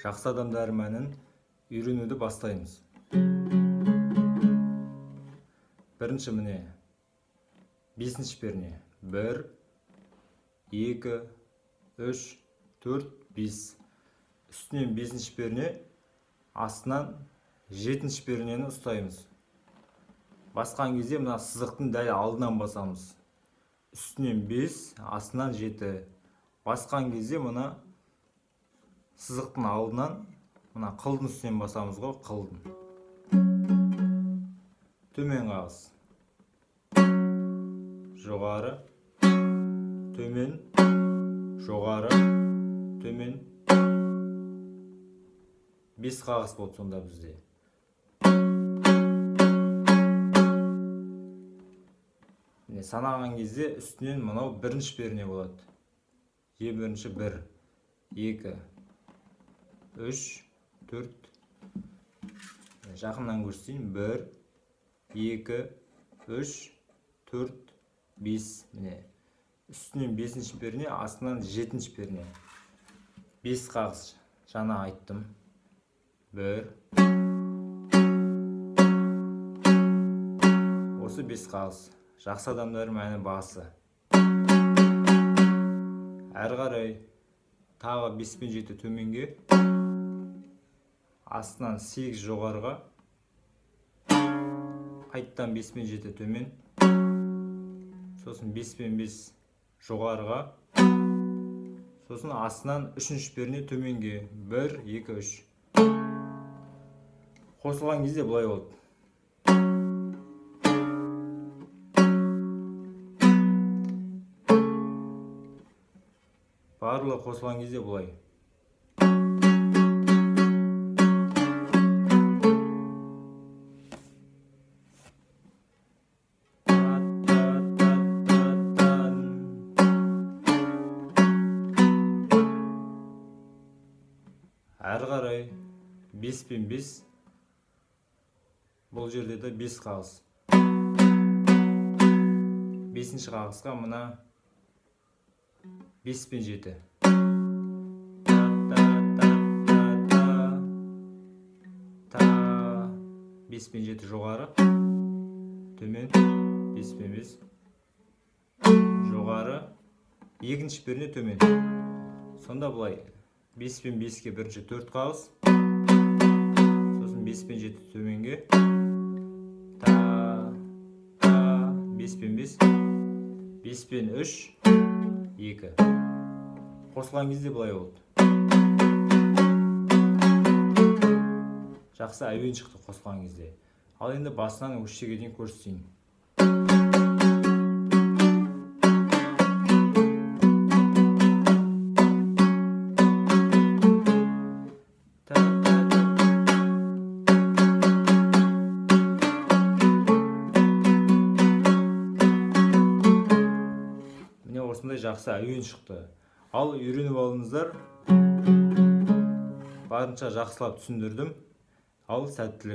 Жақсы адамдар мәнін үйренуді бастаймыз. Бірінші міне, бесінші перне. 1, 2, 3, 4, 5. Үстінен бесінші перне, астынан жетінші пернені ұстаймыз. Басқан кезде мына сызықтың дәл алдынан басамыз. Үстінен 5, астынан 7. Басқан кезде мына сызықтың алдынан мына қылдың үстінен басамыз ғой, қылдың. Төмен қағыз. Жоғары, төмен, жоғары, төмен. 5 қағыз болды сонда бізде. Санаған кезде үстінен мынау бірінші перне болады. Бірінші 1, 2, 3, 4. Жақыннан көрсетейін. 1, 2, 3, 4, 5. Міне. Үстінен бесінші перне, астынан жетінші перне. 5 қағыз. Жаңа айттым. 1. Осы 5 қағыз. Жақсы адамдар мәні басы. Әрі қарай тағы 5 пен 7 төменге, астынан 8 жоғарыға, қайттан 5 пен 7 төмен, сосын 5 пен 5 жоғарыға, сосын астынан 3-ші перне төменге. 1, 2, 3. Қосылған кезде бұлай болды. Барлығы қосылған кезде бұлай. Әрі қарай 5 пен 5. Бұл жерде де 5 қағыз. 5-ші қағызға мына 5 пен 7. 5 пен 7 жоғары, төмен, 5 пен 5, жоғары, екінші перне төмен. Сонда бұлай 5 пен 5-ке бірінші 4 қағыз, сосын 5 пен 7 төменге, 5 пен 5, 5 пен 3, 2. Қосылған кезде бұлай болды. Жақсы әуен шықты қосылған кезде. Ал енді басынан өшшеге дейін көрсетейін. Міне осындай жақсы әуен шықты. Ал үйреніп алыңыздар. Барынша жақсылап түсіндірдім. Ал сәттілік.